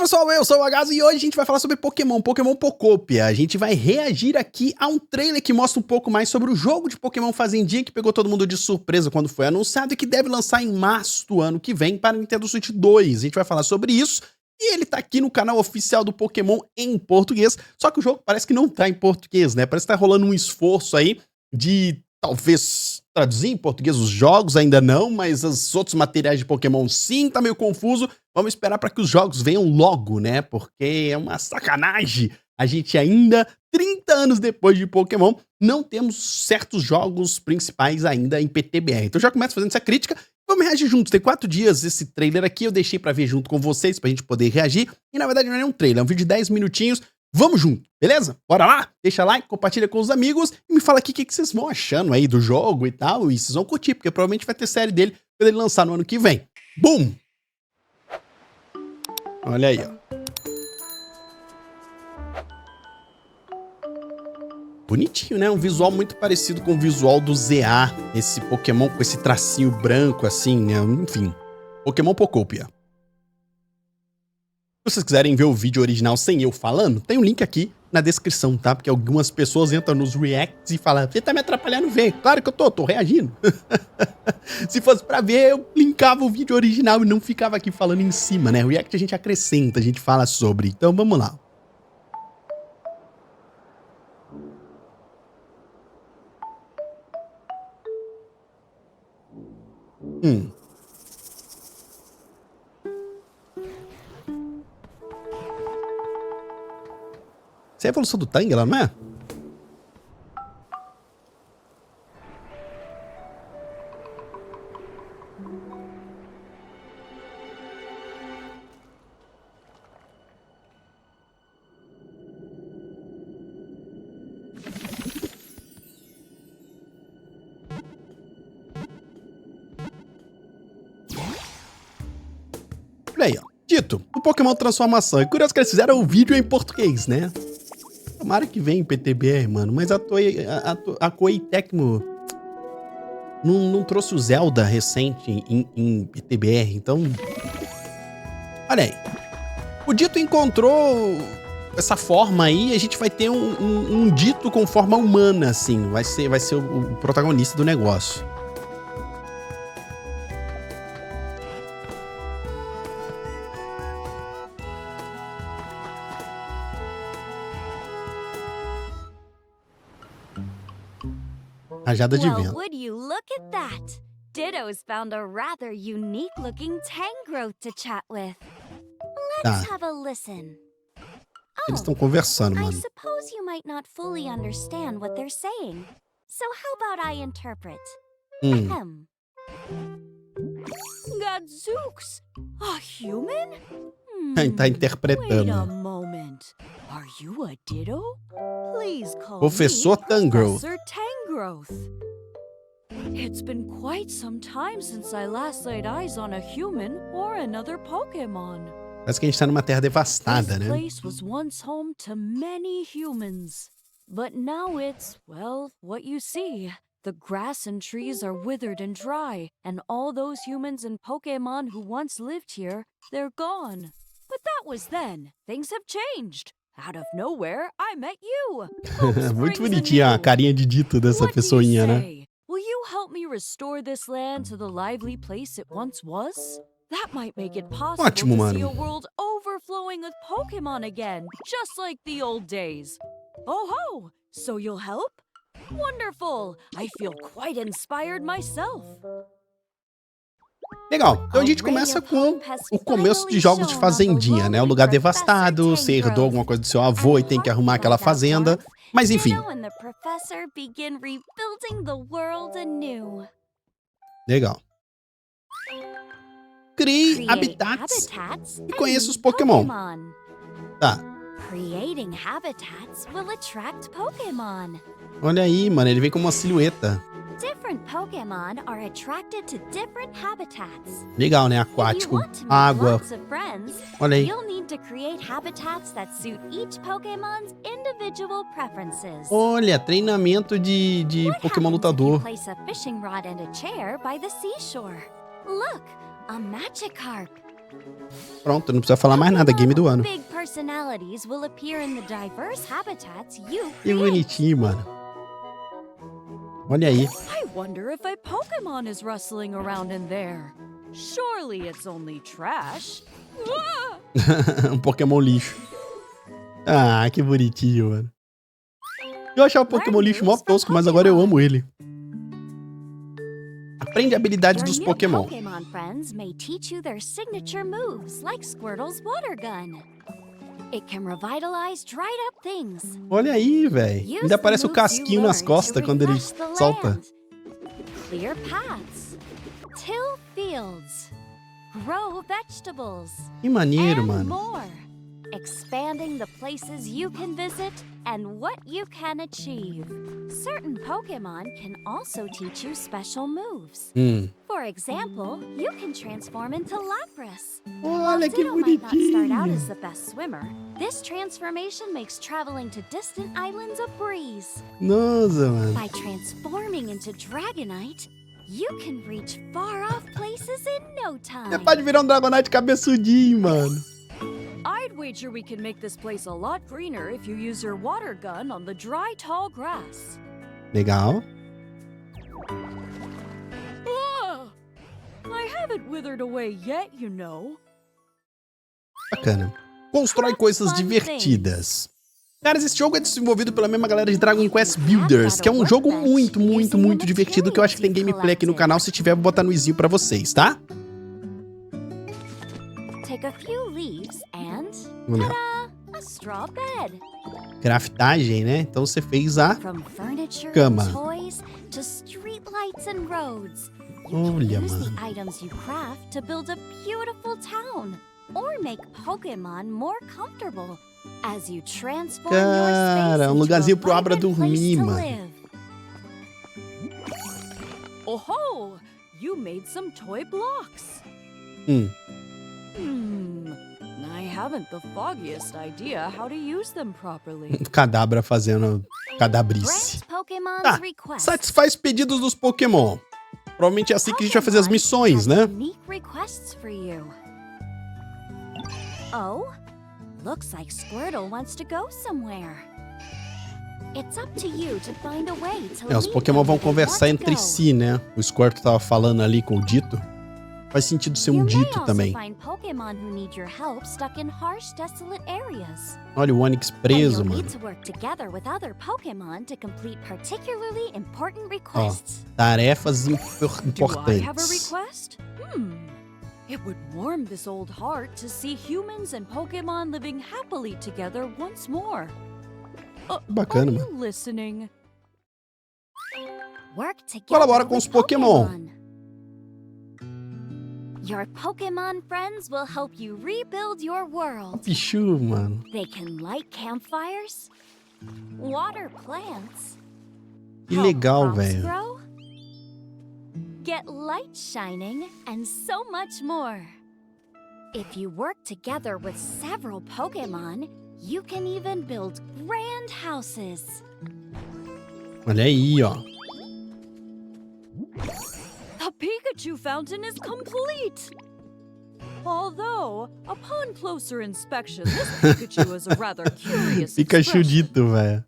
pessoal, eu sou o Agazo e hoje a gente vai falar sobre Pokémon Pocopia. A gente vai reagir aqui a um trailer que mostra um pouco mais sobre o jogo de Pokémon Fazendinha que pegou todo mundo de surpresa quando foi anunciado e que deve lançar em março do ano que vem para Nintendo Switch 2. A gente vai falar sobre isso e ele tá aqui no canal oficial do Pokémon em português, só que o jogo parece que não tá em português, né? Parece que tá rolando um esforço aí de talvez traduzir em português os jogos, ainda não, mas os outros materiais de Pokémon sim, tá meio confuso. Vamos esperar para que os jogos venham logo, né? Porque é uma sacanagem. A gente ainda, 30 anos depois de Pokémon, não temos certos jogos principais ainda em PTBR. Então já começo fazendo essa crítica. Vamos reagir juntos. Tem 4 dias esse trailer aqui, eu deixei pra ver junto com vocês, pra gente poder reagir. E na verdade não é um trailer, é um vídeo de 10 minutinhos. Vamos junto, beleza? Bora lá? Deixa like, compartilha com os amigos e me fala aqui o que vocês vão achando aí do jogo e tal. E vocês vão curtir, porque provavelmente vai ter série dele quando ele lançar no ano que vem. Boom! Olha aí, ó. Bonitinho, né? Um visual muito parecido com o visual do ZA. Esse Pokémon com esse tracinho branco assim, né? Enfim. Pokémon Pocopia. Se vocês quiserem ver o vídeo original sem eu falando, tem um link aqui na descrição, tá? Porque algumas pessoas entram nos reacts e falam: você tá me atrapalhando ver. Claro que eu tô reagindo. Se fosse pra ver, eu linkava o vídeo original e não ficava aqui falando em cima, né? React a gente acrescenta, a gente fala sobre. Então vamos lá. Essa é a evolução do Tangela, não é? Olha aí, ó. Dito, o Pokémon Transformação. É curioso que eles fizeram o vídeo em português, né? Tomara que venha em PTBR, mano. Mas a Koei Tecmo não trouxe o Zelda recente em PTBR, então... Olha aí. O Dito encontrou essa forma aí e a gente vai ter um Dito com forma humana, assim. Vai ser o protagonista do negócio. Rajada de vento. Would you look at that? Ditto's found a rather unique-looking Tangrowth to chat with. Let's have a listen. Eles estão conversando, I mano. suppose you might not fully understand what they're saying. So how about I interpret? Ahem. Gadzooks! A human? Tá Wait a interpretando. moment. Are you a Ditto? Please call Professor me Tangrowth. Professor Tangrowth. It's been quite some time since I last laid eyes on a human or another Pokémon. Parece que a gente tá numa terra devastada, This né? place was once home to many humans. But now it's, well, what you see. The grass and trees are withered and dry, and all those humans and Pokémon who once lived here, they're gone. But that was then. Things have changed. Out of nowhere, I met you. Muito bonitinha a carinha de Dito dessa pessoinha, né? Will you help me restore this land to the lively place it once was? That might make it possible Ótimo, to see a mano. world overflowing with Pokémon again, just like the old days. Oh ho! So you'll help? Wonderful! I feel quite inspired myself. Legal. Então a gente começa com o começo de jogos de fazendinha, né? O lugar devastado, você herdou alguma coisa do seu avô e tem que arrumar aquela fazenda. Mas enfim. Ditto and the professor begin rebuilding the world anew. Legal. Crie Create habitats habitats e and conheça os meet Pokémon. Tá. Creating habitats will attract Pokémon. Olha aí, mano. Ele vem com uma silhueta. Different Pokémon are attracted to different habitats. Legal, né? If you Aquático, want to make água. lots of friends, Olha aí. you'll need to create habitats that suit each Pokémon's individual preferences. Olha, treinamento de What Pokémon happens if you lutador. place a fishing rod and a chair by the seashore? Look, a Magikarp. Pronto, não precisa falar mais nada, game do ano. Big personalities will appear in the diverse habitats you Que create. bonitinho, mano. Olha aí. I wonder if a Pokemon is rustling around in there. Surely it's only trash. Ah! Um Pokémon lixo. Ah, que bonitinho, mano. Eu achava o Pokémon lixo mó tosco, mas agora eu amo ele. Aprende habilidades Your dos new Pokémon. Pokemon friends may teach you their signature moves, like Squirtle's water gun. It can revitalize dried up things. Olha aí, velho. Use Ainda the aparece o moves you casquinho nas learned costas to quando ele refresh the solta. land. Clear paths. Till fields. Grow vegetables. Que maneiro, And mano. more. Expanding the places you can visit and what you can achieve. Certain Pokemon can also teach you special moves. For example, you can transform into Lapras. While Olha que Ditto might not start out bonitinho. as the best swimmer, this transformation makes traveling to distant islands a breeze. Nossa, mano. By transforming into Dragonite, you can reach far-off places in no time. Você pode virar um Dragonite cabeçudinho, mano. I'd wager we can make this place a lot greener if you use your water gun on the dry, tall grass. Legal. Ah! I haven't withered away yet, you know. Bacana. Constrói coisas divertidas. Caras, esse jogo é desenvolvido pela mesma galera de Dragon Quest Builders, que é um jogo muito, muito, muito divertido, que eu acho que tem gameplay aqui no canal. Se tiver, vou botar no izinho pra vocês, tá? Take a few leaves and Vamos lá. ta-da! A straw bed. Craftagem, né? Então você fez a... From furniture Cama. and toys to streetlights and roads. You Olha, can use mano. the items you craft to build a beautiful town or make Pokemon more comfortable as you transform your space Cara, um into lugarzinho a pro Abra vibrant dormir, place to mano. live. Oh-ho! You made some toy blocks. Hum. I haven't the foggiest idea how to use them properly. Cadabra fazendo cadabrice. Grant Pokemon's Tá, request. satisfaz pedidos dos Pokémon. Provavelmente é assim que a gente vai fazer as missões, né? Unique requests for you. Oh, looks like Squirtle wants to go somewhere. It's up to you to find a way to Os lead Pokémon them vão where they conversar want to entre go. si, né? O Squirtle tava falando ali com o Ditto. Faz sentido ser You um may Ditto also também. find Pokemon who need your help stuck in harsh, desolate areas. Olha o Onix And preso, you'll mano. need to work together with other Pokemon to complete particularly important requests. Tarefas Do I have a importantes. request? It would warm this old heart to see humans and Pokemon living happily together once more. Bacana, Are mano. you listening? Work together Colabora com with os Pokémon. Your Pokemon friends will help you rebuild your world. Pichu, mano. They can light campfires, water plants, Que help legal, crops velho. grow, get light shining, and so much more. If you work together with several Pokemon, you can even build grand houses. Olha aí, ó. The Pikachu fountain is complete! Although, upon closer inspection, this Pikachu is a rather curious Pikachu expression. Ditto, velho.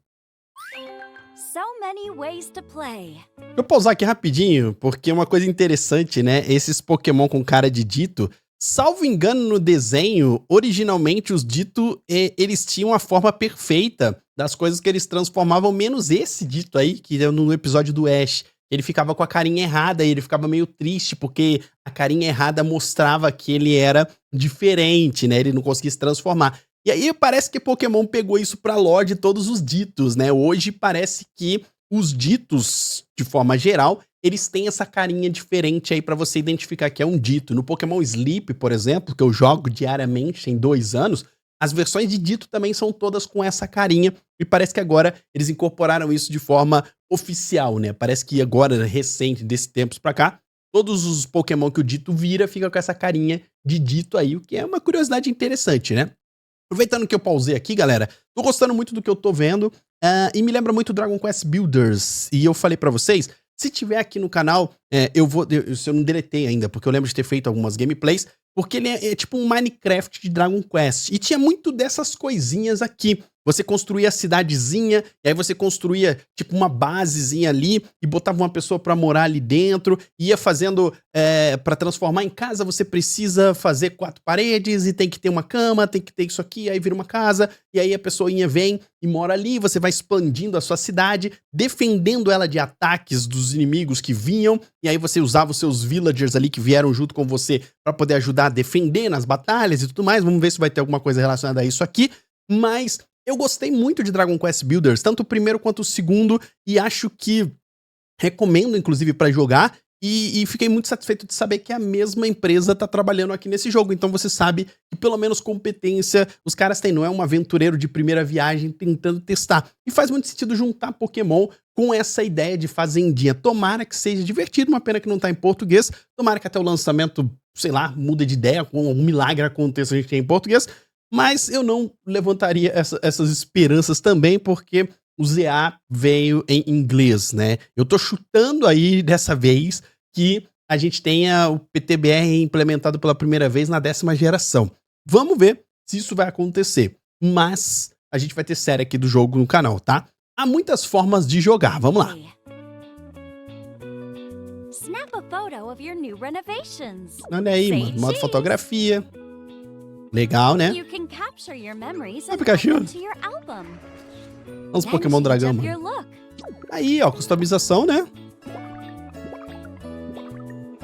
So many ways to play. Deixa eu pausar aqui rapidinho, porque uma coisa interessante, né? Esses Pokémon com cara de Ditto, salvo engano no desenho, originalmente os Ditto, eles tinham a forma perfeita das coisas que eles transformavam, menos esse Ditto aí, que é no episódio do Ash. Ele ficava com a carinha errada e ele ficava meio triste, porque a carinha errada mostrava que ele era diferente, né? Ele não conseguia se transformar. E aí parece que Pokémon pegou isso pra lore de todos os Dittos, né? Hoje parece que os Dittos, de forma geral, eles têm essa carinha diferente aí pra você identificar que é um Ditto. No Pokémon Sleep, por exemplo, que eu jogo diariamente, tem 2 anos, as versões de Ditto também são todas com essa carinha, e parece que agora eles incorporaram isso de forma oficial, né? Parece que agora, recente, desses tempos pra cá, todos os Pokémon que o Ditto vira ficam com essa carinha de Ditto aí, o que é uma curiosidade interessante, né? Aproveitando que eu pausei aqui, galera, tô gostando muito do que eu tô vendo, e me lembra muito Dragon Quest Builders, e eu falei pra vocês, se tiver aqui no canal, se eu não deletei ainda, porque eu lembro de ter feito algumas gameplays, porque ele é tipo um Minecraft de Dragon Quest. E tinha muito dessas coisinhas aqui. Você construía a cidadezinha, e aí você construía tipo uma basezinha ali, e botava uma pessoa pra morar ali dentro, ia fazendo, pra transformar em casa, você precisa fazer 4 paredes, e tem que ter uma cama, tem que ter isso aqui, aí vira uma casa, e aí a pessoinha vem e mora ali, você vai expandindo a sua cidade, defendendo ela de ataques dos inimigos que vinham, e aí você usava os seus villagers ali que vieram junto com você pra poder ajudar a defender nas batalhas e tudo mais. Vamos ver se vai ter alguma coisa relacionada a isso aqui, mas eu gostei muito de Dragon Quest Builders, tanto o primeiro quanto o segundo, e acho que recomendo, inclusive, pra jogar, e fiquei muito satisfeito de saber que a mesma empresa tá trabalhando aqui nesse jogo, então você sabe que pelo menos competência os caras têm, não é um aventureiro de primeira viagem tentando testar. E faz muito sentido juntar Pokémon com essa ideia de fazendinha. Tomara que seja divertido, uma pena que não tá em português, tomara que até o lançamento, sei lá, muda de ideia, com um milagre aconteça a gente tem em português, mas eu não levantaria essas esperanças também, porque o ZA veio em inglês, né? Eu tô chutando aí dessa vez que a gente tenha o PTBR implementado pela primeira vez na 10ª geração. Vamos ver se isso vai acontecer. Mas a gente vai ter série aqui do jogo no canal, tá? Há muitas formas de jogar, vamos lá. Snap a photo of your new renovations. Olha aí, Say mano, modo cheese. fotografia. Legal, né? You can capture your memories Ah, and Pikachu. add them to your album. Os Then Pokémon change dragão, up mano. your look. Aí, ó, customização, né?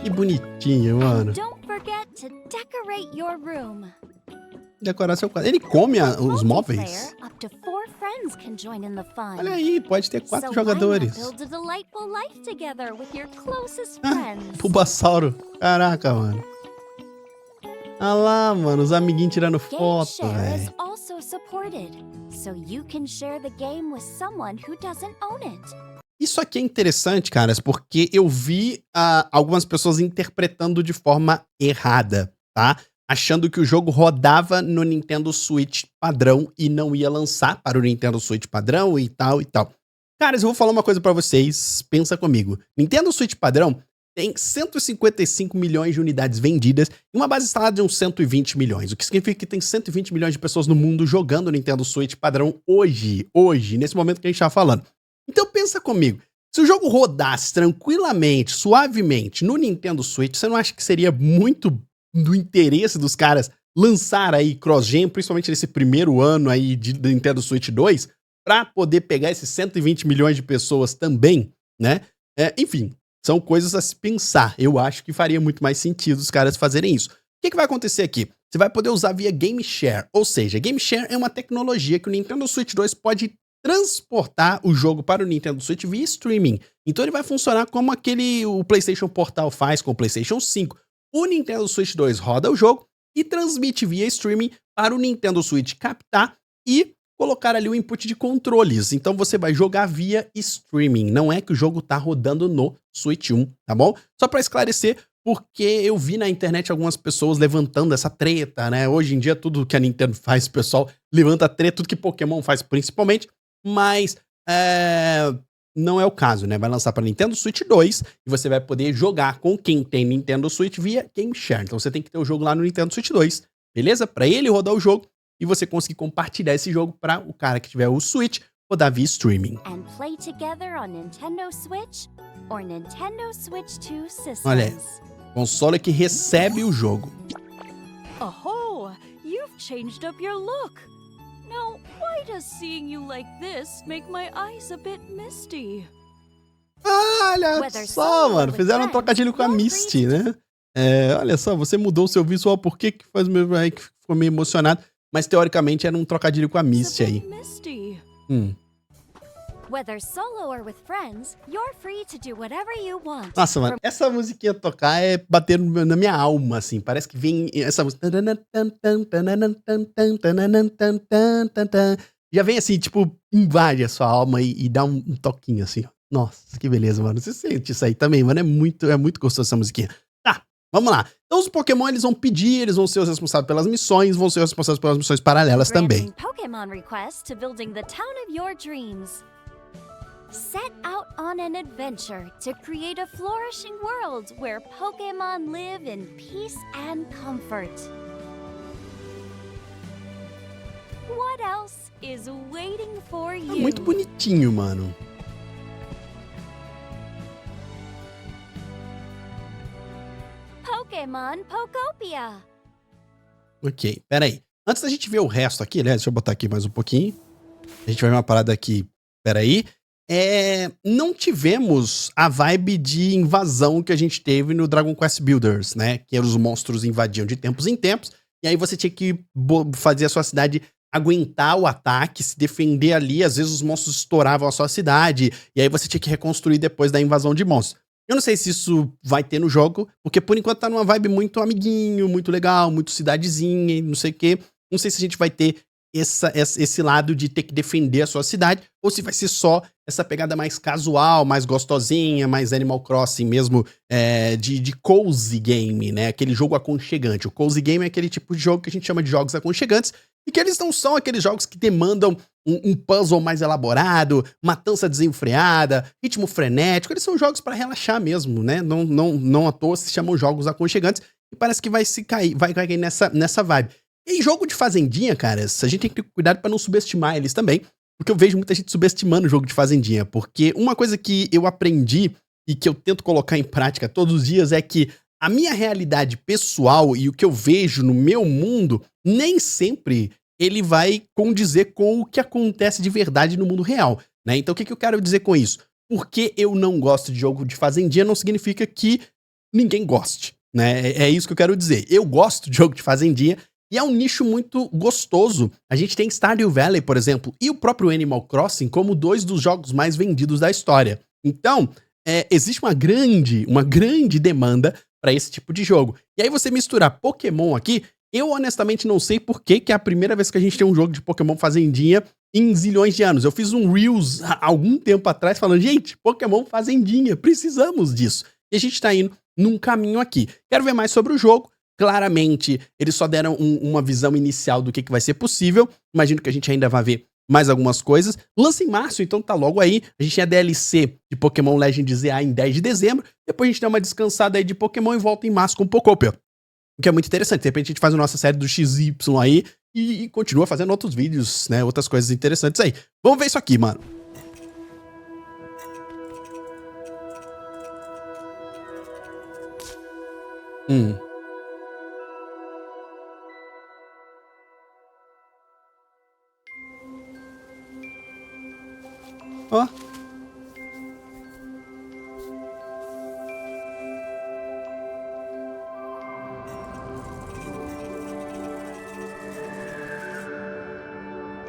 Que bonitinho, mano. Don't forget to decorate your room. Decorar seu quadro. Ele come os móveis? Multiplayer, up to 4 friends can join in the fun. Olha aí, pode ter 4 So jogadores. why not build a delightful life together with your closest Ah, friends? Bulbasauro. Caraca, mano. Olha lá, mano, os amiguinhos tirando Game foto, share is velho. also supported, so you can share the game with someone who doesn't own it. Isso aqui é interessante, caras, porque eu vi algumas pessoas interpretando de forma errada, tá? Achando que o jogo rodava no Nintendo Switch padrão e não ia lançar para o Nintendo Switch padrão e tal e tal. Caras, eu vou falar uma coisa pra vocês, pensa comigo. Nintendo Switch padrão tem 155 milhões de unidades vendidas e uma base instalada de uns 120 milhões, o que significa que tem 120 milhões de pessoas no mundo jogando Nintendo Switch padrão hoje, nesse momento que a gente tá falando. Então pensa comigo, se o jogo rodasse tranquilamente, suavemente no Nintendo Switch, você não acha que seria muito do interesse dos caras lançar aí cross-gen, principalmente nesse primeiro ano aí do Nintendo Switch 2, pra poder pegar esses 120 milhões de pessoas também, né? Enfim, são coisas a se pensar. Eu acho que faria muito mais sentido os caras fazerem isso. O que vai acontecer aqui? Você vai poder usar via Game Share, ou seja, Game Share é uma tecnologia que o Nintendo Switch 2 pode transportar o jogo para o Nintendo Switch via streaming. Então ele vai funcionar como o PlayStation Portal faz com o PlayStation 5. O Nintendo Switch 2 roda o jogo e transmite via streaming para o Nintendo Switch captar e colocar ali o input de controles. Então você vai jogar via streaming. Não é que o jogo tá rodando no Switch 1, tá bom? Só para esclarecer, porque eu vi na internet algumas pessoas levantando essa treta, né? Hoje em dia tudo que a Nintendo faz, o pessoal levanta treta, tudo que Pokémon faz principalmente, mas não é o caso, né? Vai lançar para Nintendo Switch 2 e você vai poder jogar com quem tem Nintendo Switch via Game Share. Então você tem que ter o jogo lá no Nintendo Switch 2, beleza? Para ele rodar o jogo e você conseguir compartilhar esse jogo para o cara que tiver o Switch rodar via streaming. And play together on Nintendo Switch or Nintendo Switch 2 systems. Olha aí, console que recebe o jogo. Oh, you've changed up your look. Now, why does seeing you like this make my eyes a bit misty? Olha só, mano, fizeram um trocadilho com a Misty, né? Olha só, você mudou o seu visual, por que faz meio aí que ficou meio emocionado? Mas teoricamente era um trocadilho com a Misty aí. Whether solo or with friends, you're free to do whatever you want. Nossa, mano, essa musiquinha tocar é bater na minha alma, assim. Parece que vem essa música. Já vem assim, tipo, invade a sua alma e dá um toquinho, assim. Nossa, que beleza, mano. Você sente isso aí também, mano. É muito gostoso essa musiquinha. Tá, vamos lá. Então os Pokémon, eles vão pedir, eles vão ser os responsáveis pelas missões, vão ser os responsáveis pelas missões paralelas também. Granting Pokémon requests to building the town of your dreams. Set out on an adventure to create a flourishing world where Pokémon live in peace and comfort. What else is waiting for É you? muito bonitinho, mano. Pokémon Pokopia. Ok, peraí. Antes da gente ver o resto aqui, né? Deixa eu botar aqui mais um pouquinho. A gente vai ver uma parada aqui. Peraí. Não tivemos a vibe de invasão que a gente teve no Dragon Quest Builders, né? Que os monstros invadiam de tempos em tempos. E aí você tinha que fazer a sua cidade aguentar o ataque, se defender ali. Às vezes os monstros estouravam a sua cidade. E aí você tinha que reconstruir depois da invasão de monstros. Eu não sei se isso vai ter no jogo, porque por enquanto tá numa vibe muito amiguinho, muito legal, muito cidadezinha, não sei o quê. Não sei se a gente vai ter esse lado de ter que defender a sua cidade, ou se vai ser só essa pegada mais casual, mais gostosinha, mais Animal Crossing mesmo, de cozy game, né? Aquele jogo aconchegante. O cozy game é aquele tipo de jogo que a gente chama de jogos aconchegantes, e que eles não são aqueles jogos que demandam um puzzle mais elaborado, matança desenfreada, ritmo frenético. Eles são jogos para relaxar mesmo, né? Não à toa se chamam jogos aconchegantes, e parece que vai cair nessa vibe. E jogo de fazendinha, cara, a gente tem que ter cuidado pra não subestimar eles também, porque eu vejo muita gente subestimando o jogo de fazendinha, porque uma coisa que eu aprendi e que eu tento colocar em prática todos os dias é que a minha realidade pessoal e o que eu vejo no meu mundo, nem sempre ele vai condizer com o que acontece de verdade no mundo real, né? Então o que eu quero dizer com isso? Porque eu não gosto de jogo de fazendinha não significa que ninguém goste, né? É isso que eu quero dizer. Eu gosto de jogo de fazendinha, e é um nicho muito gostoso. A gente tem Stardew Valley, por exemplo, e o próprio Animal Crossing como dois dos jogos mais vendidos da história. Então, existe uma grande demanda para esse tipo de jogo. E aí você misturar Pokémon aqui, eu honestamente não sei por que é a primeira vez que a gente tem um jogo de Pokémon fazendinha em zilhões de anos. Eu fiz um Reels há algum tempo atrás falando, gente, Pokémon fazendinha, precisamos disso. E a gente tá indo num caminho aqui. Quero ver mais sobre o jogo. Claramente, eles só deram uma visão inicial do que vai ser possível. Imagino que a gente ainda vai ver mais algumas coisas. Lança em março, então tá logo aí. A gente tem a DLC de Pokémon Legends ZA em 10 de dezembro. Depois a gente dá uma descansada aí de Pokémon e volta em março com Pokopia. O que é muito interessante. De repente a gente faz a nossa série do XY aí e continua fazendo outros vídeos, né? Outras coisas interessantes aí. Vamos ver isso aqui, mano. Ó.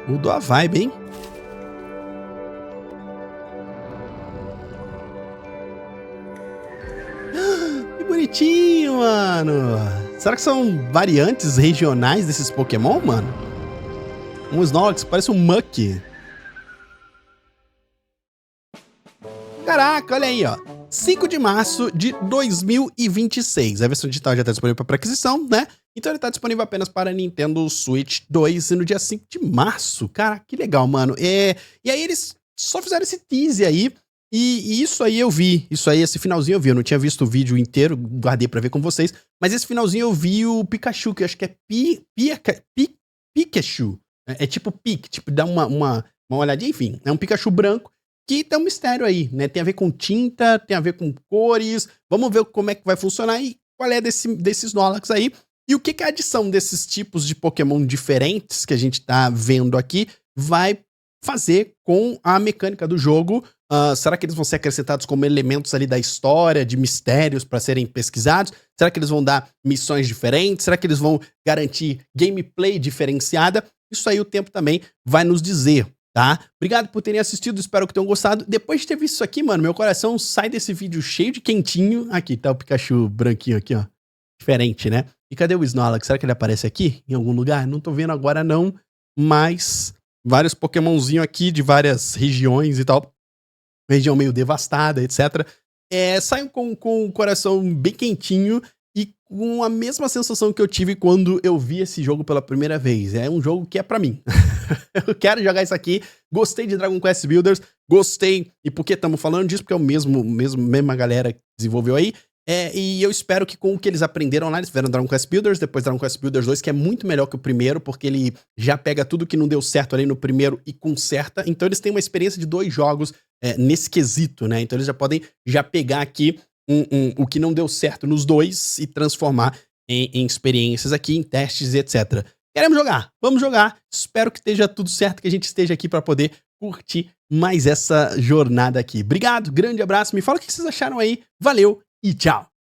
Mudou a vibe, hein? Que bonitinho, mano. Será que são variantes regionais desses Pokémon, mano? Um Snorlax, parece um Muck. Caraca, olha aí, ó. 5 de março de 2026. A versão digital já está disponível para aquisição, né? Então ele está disponível apenas para Nintendo Switch 2 no dia 5 de março. Cara, que legal, mano. E aí eles só fizeram esse teaser aí. E isso aí eu vi. Isso aí, esse finalzinho eu vi. Eu não tinha visto o vídeo inteiro, guardei pra ver com vocês. Mas esse finalzinho eu vi o Pikachu, que eu acho que é Pikachu. É tipo Pique, tipo, dá uma olhadinha, enfim. É um Pikachu branco. Que tem um mistério aí, né? Tem a ver com tinta, tem a ver com cores. Vamos ver como é que vai funcionar e qual é desses Snorlax aí. E o que a adição desses tipos de Pokémon diferentes que a gente tá vendo aqui vai fazer com a mecânica do jogo. Será que eles vão ser acrescentados como elementos ali da história, de mistérios para serem pesquisados? Será que eles vão dar missões diferentes? Será que eles vão garantir gameplay diferenciada? Isso aí o tempo também vai nos dizer. Tá? Obrigado por terem assistido, espero que tenham gostado. Depois de ter visto isso aqui, mano, meu coração sai desse vídeo cheio de quentinho. Aqui, tá o Pikachu branquinho aqui, ó. Diferente, né? E cadê o Snorlax? Será que ele aparece aqui, em algum lugar? Não tô vendo agora, não. Mas vários Pokémonzinhos aqui de várias regiões e tal. Região meio devastada, etc. Saiam com o coração bem quentinho e com a mesma sensação que eu tive quando eu vi esse jogo pela primeira vez. É um jogo que é pra mim. Eu quero jogar isso aqui. Gostei de Dragon Quest Builders, gostei. E por que estamos falando disso? Porque é o mesma galera que desenvolveu aí. E eu espero que com o que eles aprenderam lá, eles fizeram Dragon Quest Builders, depois Dragon Quest Builders 2, que é muito melhor que o primeiro, porque ele já pega tudo que não deu certo ali no primeiro e conserta. Então eles têm uma experiência de 2 jogos nesse quesito, né? Então eles já podem pegar aqui o que não deu certo nos 2 e transformar em experiências aqui, em testes e etc. Queremos jogar? Vamos jogar. Espero que esteja tudo certo, que a gente esteja aqui para poder curtir mais essa jornada aqui. Obrigado, grande abraço. Me fala o que vocês acharam aí. Valeu e tchau!